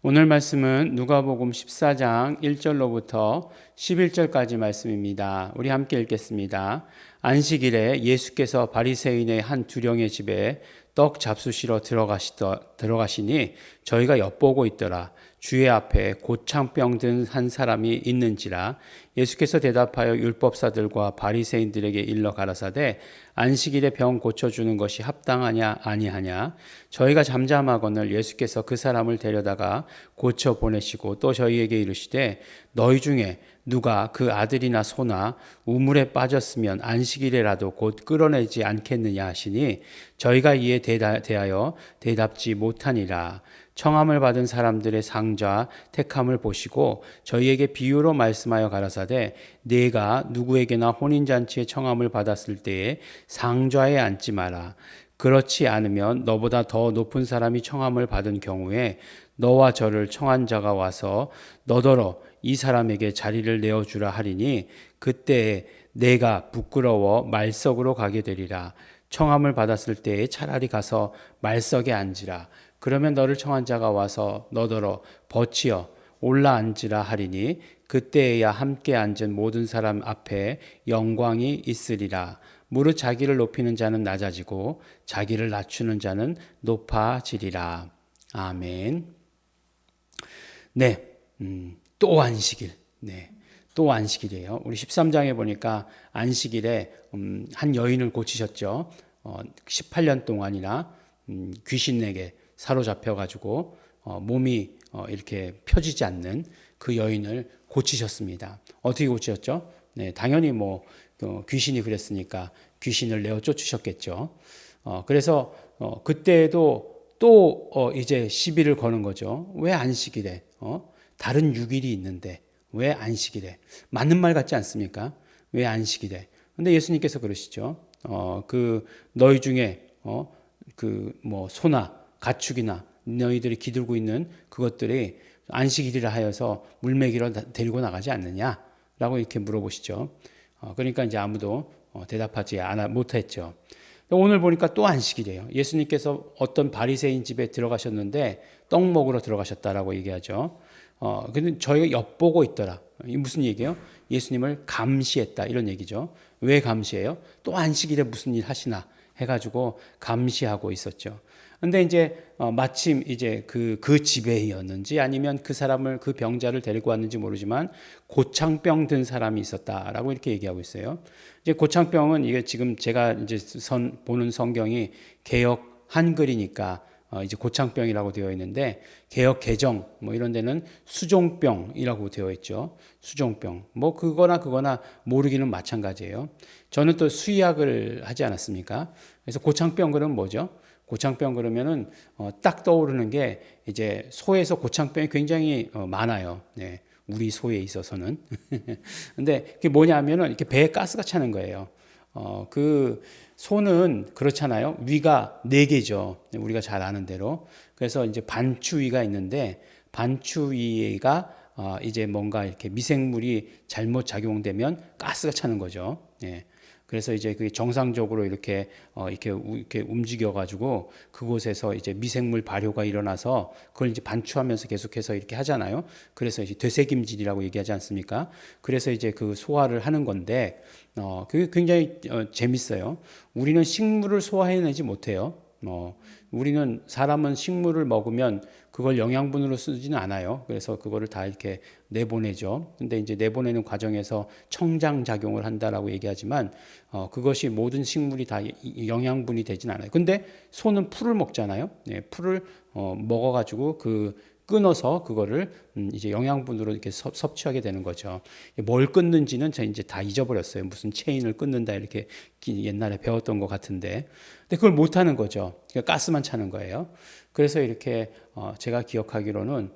오늘 말씀은 누가복음 14장 1절로부터 11절까지 말씀입니다. 우리 함께 읽겠습니다. 안식일에 예수께서 바리새인의 한 두령의 집에 떡 잡수시러 들어가시니 저희가 엿보고 있더라. 주의 앞에 고창병 든 한 사람이 있는지라. 예수께서 대답하여 율법사들과 바리새인들에게 일러 가라사대 안식일에 병 고쳐주는 것이 합당하냐 아니하냐. 저희가 잠잠하거늘 예수께서 그 사람을 데려다가 고쳐 보내시고 또 저희에게 이르시되 너희 중에 누가 그 아들이나 소나 우물에 빠졌으면 안식일에라도 곧 끌어내지 않겠느냐 하시니 저희가 이에 대하여 대답지 못하니라. 청함을 받은 사람들의 상좌 택함을 보시고 저희에게 비유로 말씀하여 가라사대 네가 누구에게나 혼인잔치에 청함을 받았을 때에 상좌에 앉지 마라. 그렇지 않으면 너보다 더 높은 사람이 청함을 받은 경우에 너와 저를 청한 자가 와서 너더러 이 사람에게 자리를 내어주라 하리니 그때에 내가 부끄러워 말석으로 가게 되리라. 청함을 받았을 때에 차라리 가서 말석에 앉으라. 그러면 너를 청한 자가 와서 너더러 버치어 올라앉으라 하리니 그때에야 함께 앉은 모든 사람 앞에 영광이 있으리라. 무릇 자기를 높이는 자는 낮아지고 자기를 낮추는 자는 높아지리라. 아멘. 네, 또 안식일. 네, 또 안식일이에요. 우리 13장에 보니까 안식일에 한 여인을 고치셨죠. 18년 동안이나 귀신에게 사로잡혀가지고 몸이 이렇게 펴지지 않는 그 여인을 고치셨습니다. 어떻게 고치셨죠? 네, 당연히 귀신이 그랬으니까 귀신을 내어 쫓으셨겠죠. 그래서 그때도 또 이제 시비를 거는 거죠. 왜 안식일에? 다른 6일이 있는데 왜 안식일에? 맞는 말 같지 않습니까? 왜 안식일에? 근데 예수님께서 그러시죠. 너희 중에 소나 가축이나 너희들이 기들고 있는 그것들이 안식일이라 하여서 물매기로 데리고 나가지 않느냐라고 이렇게 물어보시죠. 그러니까 이제 아무도 대답하지 못했죠. 오늘 보니까 또 안식일이에요. 예수님께서 어떤 바리새인 집에 들어가셨는데 떡 먹으러 들어가셨다라고 얘기하죠. 근데 저희가 엿보고 있더라. 이 무슨 얘기예요? 예수님을 감시했다 이런 얘기죠. 왜 감시해요? 또 안식일에 무슨 일 하시나 해가지고 감시하고 있었죠. 근데 이제 마침 이제 그 집에였는지 아니면 그 사람을 그 병자를 데리고 왔는지 모르지만 고창병 든 사람이 있었다라고 이렇게 얘기하고 있어요. 이제 고창병은 이게 지금 제가 이제 보는 성경이 개역 한글이니까 이제 고창병이라고 되어 있는데 개역 개정 이런 데는 수종병이라고 되어 있죠. 수종병. 그거나 모르기는 마찬가지예요. 저는 또 수의학을 하지 않았습니까? 그래서 고창병 그러면 뭐죠? 고창병 그러면은 딱 떠오르는 게 이제 소에서 고창병이 굉장히 많아요. 네, 우리 소에 있어서는. 근데 그게 뭐냐면은 이렇게 배에 가스가 차는 거예요. 그 소는 그렇잖아요. 위가 4개죠. 우리가 잘 아는 대로. 그래서 이제 반추위가 있는데 반추위가 이제 뭔가 이렇게 미생물이 잘못 작용되면 가스가 차는 거죠. 네. 그래서 이제 그게 정상적으로 이렇게 움직여 가지고 그곳에서 이제 미생물 발효가 일어나서 그걸 이제 반추하면서 계속해서 이렇게 하잖아요. 그래서 이제 되새김질이라고 얘기하지 않습니까? 그래서 이제 그 소화를 하는 건데 그게 굉장히 재밌어요. 우리는 식물을 소화해내지 못해요. 우리는 사람은 식물을 먹으면 그걸 영양분으로 쓰지는 않아요. 그래서 그거를 다 이렇게 내보내죠. 근데 이제 내보내는 과정에서 청장 작용을 한다라고 얘기하지만 그것이 모든 식물이 다 영양분이 되진 않아요. 근데 소는 풀을 먹잖아요. 네, 풀을 먹어가지고 끊어서 그거를 이제 영양분으로 이렇게 섭취하게 되는 거죠. 뭘 끊는지는 제가 이제 다 잊어버렸어요. 무슨 체인을 끊는다 이렇게 옛날에 배웠던 것 같은데, 근데 그걸 못 하는 거죠. 그러니까 가스만 차는 거예요. 그래서 이렇게 제가 기억하기로는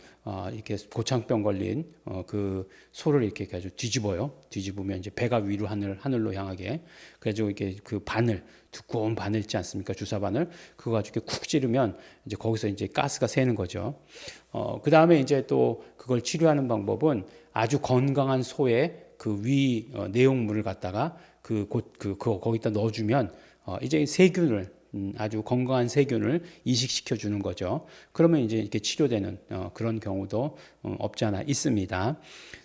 이렇게 고창병 걸린 그 소를 이렇게 가지고 뒤집어요. 뒤집으면 이제 배가 위로 하늘로 향하게. 그래가지고 이렇게 그 바늘 두꺼운 바늘 있지 않습니까? 주사 바늘 그거 가지고 이렇게 쿡 찌르면 이제 거기서 이제 가스가 새는 거죠. 그 다음에 이제 또 그걸 치료하는 방법은 아주 건강한 소의 그 위 내용물을 갖다가 거기다 넣어주면 이제 세균을 아주 건강한 세균을 이식시켜 주는 거죠. 그러면 이제 이렇게 치료되는 그런 경우도 없지 않아 있습니다.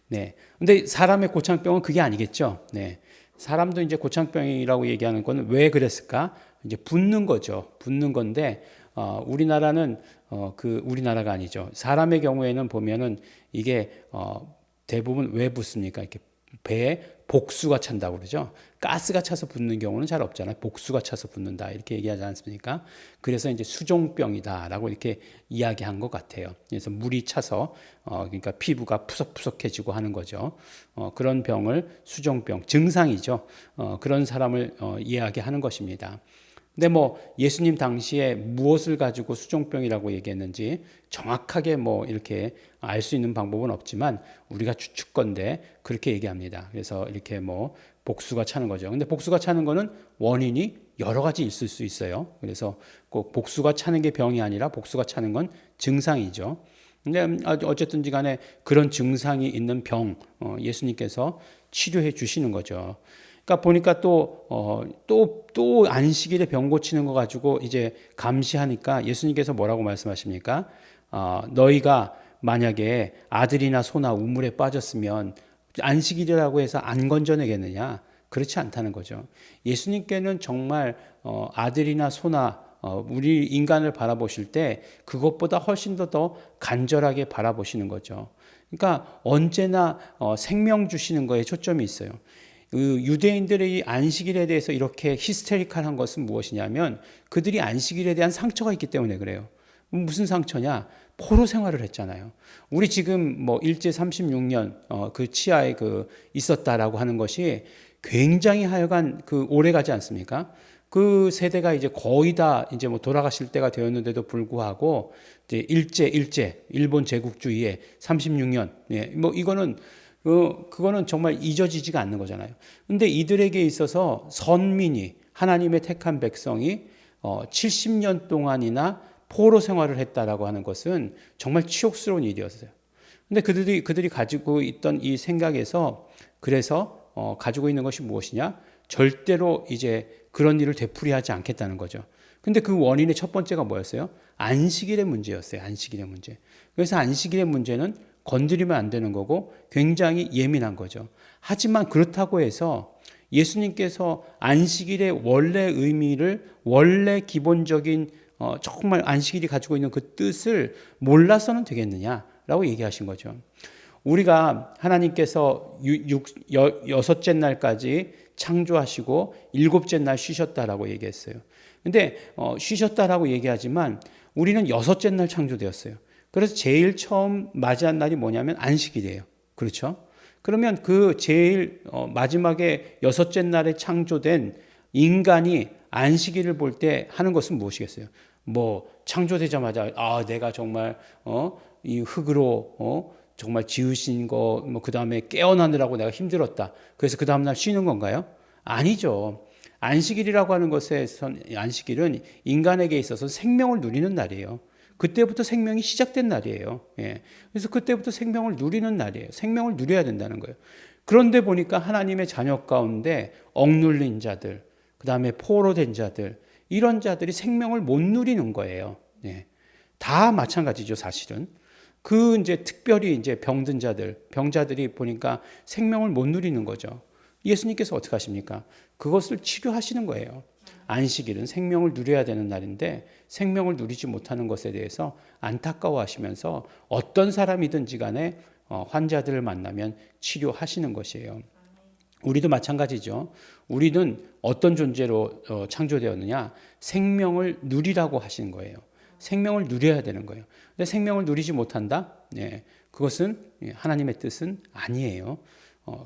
네. 근데 사람의 고창병은 그게 아니겠죠. 네. 사람도 이제 고창병이라고 얘기하는 건 왜 그랬을까? 이제 붓는 거죠. 붓는 건데 우리나라는 우리나라가 아니죠. 사람의 경우에는 보면은 이게 대부분 왜 붓습니까? 이렇게 배에 복수가 찬다고 그러죠. 가스가 차서 붓는 경우는 잘 없잖아요. 복수가 차서 붓는다 이렇게 얘기하지 않습니까? 그래서 이제 수종병이다라고 이렇게 이야기한 것 같아요. 그래서 물이 차서 그러니까 피부가 푸석푸석해지고 하는 거죠. 그런 병을 수종병 증상이죠. 그런 사람을 이야기하는 것입니다. 근데 뭐 예수님 당시에 무엇을 가지고 수종병이라고 얘기했는지 정확하게 뭐 이렇게 알 수 있는 방법은 없지만 우리가 추측건데 그렇게 얘기합니다. 그래서 이렇게 뭐 복수가 차는 거죠. 근데 복수가 차는 거는 원인이 여러 가지 있을 수 있어요. 그래서 꼭 복수가 차는 게 병이 아니라 복수가 차는 건 증상이죠. 근데 어쨌든지 간에 그런 증상이 있는 병 예수님께서 치료해 주시는 거죠. 그러니까 보니까 또 안식일에 병 고치는 거 가지고 이제 감시하니까 예수님께서 뭐라고 말씀하십니까? 너희가 만약에 아들이나 소나 우물에 빠졌으면 안식일이라고 해서 안 건져내겠느냐? 그렇지 않다는 거죠. 예수님께는 정말 아들이나 소나 우리 인간을 바라보실 때 그것보다 훨씬 더 간절하게 바라보시는 거죠. 그러니까 언제나 생명 주시는 거에 초점이 있어요. 유대인들의 안식일에 대해서 이렇게 히스테리컬한 것은 무엇이냐면 그들이 안식일에 대한 상처가 있기 때문에 그래요. 무슨 상처냐? 포로 생활을 했잖아요. 우리 지금 뭐 일제 36년 그 치하에 있었다라고 하는 것이 굉장히 하여간 오래 가지 않습니까? 그 세대가 이제 거의 다 이제 뭐 돌아가실 때가 되었는데도 불구하고 이제 일본 제국주의에 36년 뭐 이거는 그거는 정말 잊어지지가 않는 거잖아요. 근데 이들에게 있어서 선민이 하나님의 택한 백성이 70년 동안이나 포로 생활을 했다라고 하는 것은 정말 치욕스러운 일이었어요. 근데 그들이 가지고 있던 이 생각에서 그래서 가지고 있는 것이 무엇이냐? 절대로 이제 그런 일을 되풀이하지 않겠다는 거죠. 근데 그 원인의 첫 번째가 뭐였어요? 안식일의 문제였어요. 안식일의 문제. 그래서 안식일의 문제는 건드리면 안 되는 거고 굉장히 예민한 거죠. 하지만 그렇다고 해서 예수님께서 안식일의 원래 의미를 원래 기본적인 정말 안식일이 가지고 있는 그 뜻을 몰라서는 되겠느냐라고 얘기하신 거죠. 우리가 하나님께서 여섯째 날까지 창조하시고 일곱째 날 쉬셨다라고 얘기했어요. 근데 쉬셨다라고 얘기하지만 우리는 여섯째 날 창조되었어요. 그래서 제일 처음 맞이한 날이 뭐냐면 안식일이에요. 그렇죠? 그러면 그 제일 마지막에 여섯째 날에 창조된 인간이 안식일을 볼 때 하는 것은 무엇이겠어요? 뭐 창조되자마자 내가 정말 이 흙으로 정말 지으신 거 뭐 그다음에 깨어나느라고 내가 힘들었다. 그래서 그 다음 날 쉬는 건가요? 아니죠. 안식일이라고 하는 것에선 안식일은 인간에게 있어서 생명을 누리는 날이에요. 그때부터 생명이 시작된 날이에요. 예. 그래서 그때부터 생명을 누리는 날이에요. 생명을 누려야 된다는 거예요. 그런데 보니까 하나님의 자녀 가운데 억눌린 자들, 그 다음에 포로된 자들, 이런 자들이 생명을 못 누리는 거예요. 예. 다 마찬가지죠, 사실은. 이제 특별히 이제 병든 자들, 병자들이 보니까 생명을 못 누리는 거죠. 예수님께서 어떻게 하십니까? 그것을 치료하시는 거예요. 안식일은 생명을 누려야 되는 날인데 생명을 누리지 못하는 것에 대해서 안타까워하시면서 어떤 사람이든지 간에 환자들을 만나면 치료하시는 것이에요. 우리도 마찬가지죠. 우리는 어떤 존재로 창조되었느냐? 생명을 누리라고 하신 거예요. 생명을 누려야 되는 거예요. 근데 생명을 누리지 못한다? 네, 그것은 하나님의 뜻은 아니에요.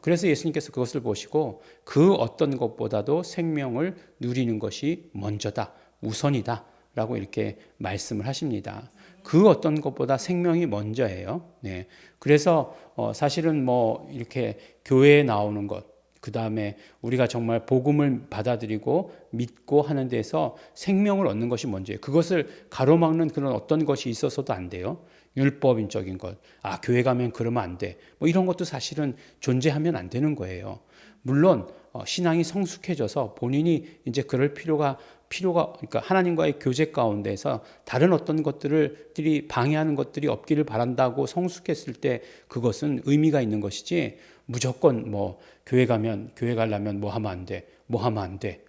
그래서 예수님께서 그것을 보시고 그 어떤 것보다도 생명을 누리는 것이 먼저다, 우선이다 라고 이렇게 말씀을 하십니다. 그 어떤 것보다 생명이 먼저예요. 네. 그래서 사실은 뭐 이렇게 교회에 나오는 것, 그 다음에 우리가 정말 복음을 받아들이고 믿고 하는 데서 생명을 얻는 것이 먼저예요. 그것을 가로막는 그런 어떤 것이 있어서도 안 돼요. 율법인적인 것. 교회 가면 그러면 안 돼. 뭐 이런 것도 사실은 존재하면 안 되는 거예요. 물론 신앙이 성숙해져서 본인이 이제 그럴 필요가 그러니까 하나님과의 교제 가운데서 다른 어떤 것들이 방해하는 것들이 없기를 바란다고 성숙했을 때 그것은 의미가 있는 것이지, 무조건 뭐 교회 가려면 뭐 하면 안 돼, 뭐 하면 안 돼,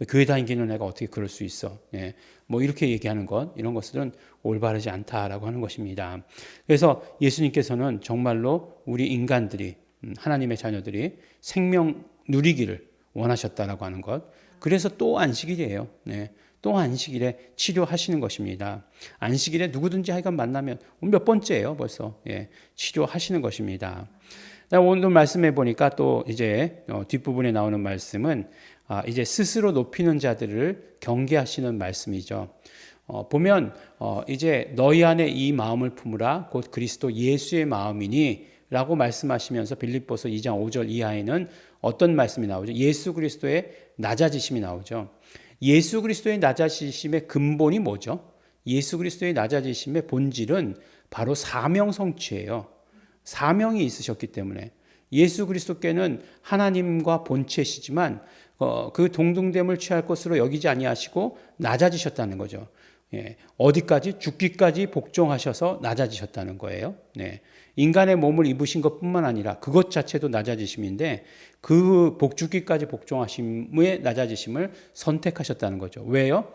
교회 다니기는 애가 어떻게 그럴 수 있어, 예. 뭐 이렇게 얘기하는 것, 이런 것들은 올바르지 않다라고 하는 것입니다. 그래서 예수님께서는 정말로 우리 인간들이, 하나님의 자녀들이 생명 누리기를 원하셨다라고 하는 것. 그래서 또 안식일이에요. 네. 또 안식일에 치료하시는 것입니다. 안식일에 누구든지 하여간 만나면 몇 번째예요, 벌써. 예, 치료하시는 것입니다. 오늘 말씀해 보니까 또 이제 뒷부분에 나오는 말씀은 이제 스스로 높이는 자들을 경계하시는 말씀이죠. 보면 이제 너희 안에 이 마음을 품으라 곧 그리스도 예수의 마음이니 라고 말씀하시면서 빌립보서 2장 5절 이하에는 어떤 말씀이 나오죠? 예수 그리스도의 낮아지심이 나오죠. 예수 그리스도의 낮아지심의 근본이 뭐죠? 예수 그리스도의 낮아지심의 본질은 바로 사명 성취예요. 사명이 있으셨기 때문에 예수 그리스도께는 하나님과 본체시지만 그 동등됨을 취할 것으로 여기지 아니하시고 낮아지셨다는 거죠. 예, 어디까지? 죽기까지 복종하셔서 낮아지셨다는 거예요. 네. 인간의 몸을 입으신 것뿐만 아니라 그것 자체도 낮아지심인데 그 죽기까지 복종하심의 낮아지심을 선택하셨다는 거죠. 왜요?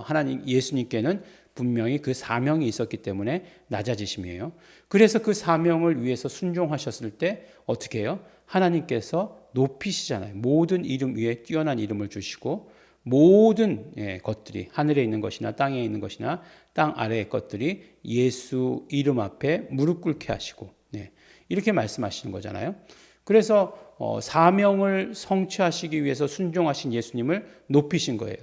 하나님 예수님께는 분명히 그 사명이 있었기 때문에 낮아지심이에요. 그래서 그 사명을 위해서 순종하셨을 때 어떻게 해요? 하나님께서 높이시잖아요. 모든 이름 위에 뛰어난 이름을 주시고 모든 것들이 하늘에 있는 것이나 땅에 있는 것이나 땅 아래의 것들이 예수 이름 앞에 무릎 꿇게 하시고, 이렇게 말씀하시는 거잖아요. 그래서 사명을 성취하시기 위해서 순종하신 예수님을 높이신 거예요.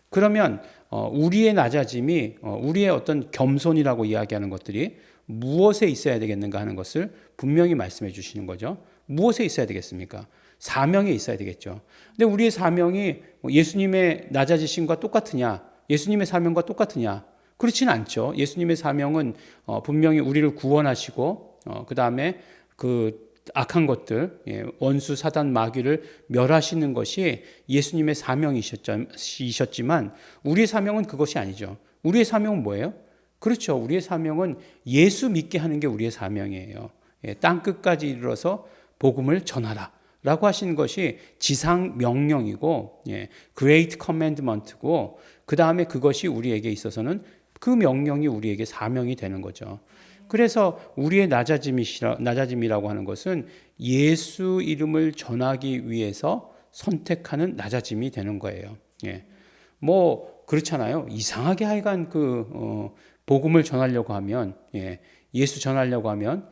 그러면 우리의 낮아짐이 우리의 어떤 겸손이라고 이야기하는 것들이 무엇에 있어야 되겠는가 하는 것을 분명히 말씀해 주시는 거죠. 무엇에 있어야 되겠습니까? 사명에 있어야 되겠죠. 근데 우리의 사명이 예수님의 낮아지심과 똑같으냐? 예수님의 사명과 똑같으냐? 그렇지는 않죠. 예수님의 사명은 분명히 우리를 구원하시고 그 다음에 그 악한 것들, 원수 사단 마귀를 멸하시는 것이 예수님의 사명이셨지만 우리의 사명은 그것이 아니죠. 우리의 사명은 뭐예요? 그렇죠. 우리의 사명은 예수 믿게 하는 게 우리의 사명이에요. 땅 끝까지 이르러서 복음을 전하라 라고 하신 것이 지상 명령이고, Great Commandment고, 그 다음에 그것이 우리에게 있어서는 그 명령이 우리에게 사명이 되는 거죠. 그래서 우리의 낮아짐이라고 하는 것은 예수 이름을 전하기 위해서 선택하는 낮아짐이 되는 거예요. 뭐 그렇잖아요. 이상하게 하여간 복음을 전하려고 하면, 예수 전하려고 하면,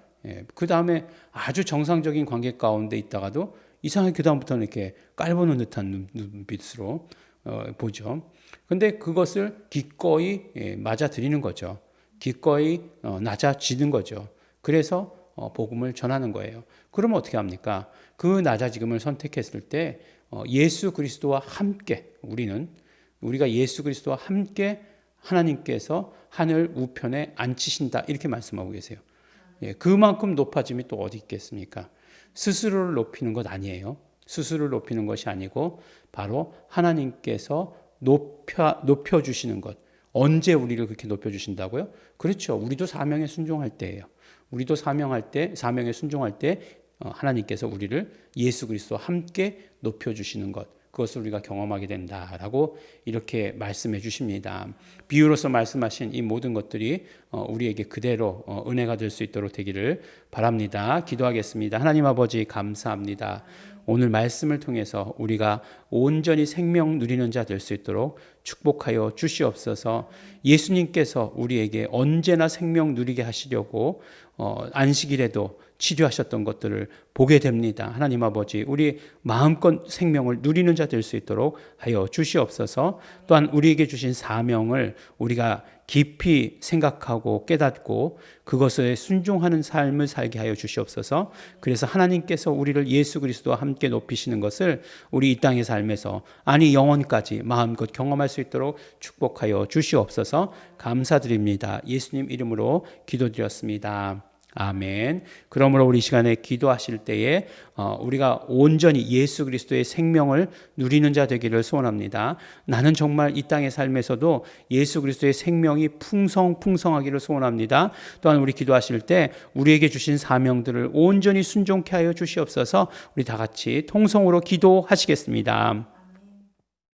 그 다음에 아주 정상적인 관계 가운데 있다가도 이상하게 그 다음부터는 이렇게 깔보는 듯한 눈빛으로 보죠. 근데 그것을 기꺼이 맞아들이는 거죠. 기꺼이 낮아지는 거죠. 그래서 복음을 전하는 거예요. 그러면 어떻게 합니까? 그 낮아짐을 선택했을 때 예수 그리스도와 함께 우리가 예수 그리스도와 함께 하나님께서 하늘 우편에 앉히신다 이렇게 말씀하고 계세요. 그만큼 높아짐이 또 어디 있겠습니까? 스스로를 높이는 것 아니에요. 스스로를 높이는 것이 아니고 바로 하나님께서 높여주시는 것. 언제 우리를 그렇게 높여주신다고요? 그렇죠. 우리도 사명에 순종할 때예요. 우리도 사명에 순종할 때 하나님께서 우리를 예수 그리스도와 함께 높여주시는 것. 그것을 우리가 경험하게 된다라고 이렇게 말씀해 주십니다. 비유로서 말씀하신 이 모든 것들이 우리에게 그대로 은혜가 될 수 있도록 되기를 바랍니다. 기도하겠습니다. 하나님 아버지 감사합니다. 오늘 말씀을 통해서 우리가 온전히 생명 누리는 자 될 수 있도록 축복하여 주시옵소서. 예수님께서 우리에게 언제나 생명 누리게 하시려고 안식일에도 치료하셨던 것들을 보게 됩니다. 하나님 아버지, 우리 마음껏 생명을 누리는 자 될 수 있도록 하여 주시옵소서. 또한 우리에게 주신 사명을 우리가 깊이 생각하고 깨닫고 그것에 순종하는 삶을 살게 하여 주시옵소서. 그래서 하나님께서 우리를 예수 그리스도와 함께 높이시는 것을 우리 이 땅의 삶에서 아니 영원까지 마음껏 경험할 수 있도록 축복하여 주시옵소서. 감사드립니다. 예수님 이름으로 기도드렸습니다. 아멘. 그러므로 우리 시간에 기도하실 때에 우리가 온전히 예수 그리스도의 생명을 누리는 자 되기를 소원합니다. 나는 정말 이 땅의 삶에서도 예수 그리스도의 생명이 풍성하기를 소원합니다. 또한 우리 기도하실 때 우리에게 주신 사명들을 온전히 순종케 하여 주시옵소서. 우리 다 같이 통성으로 기도하시겠습니다.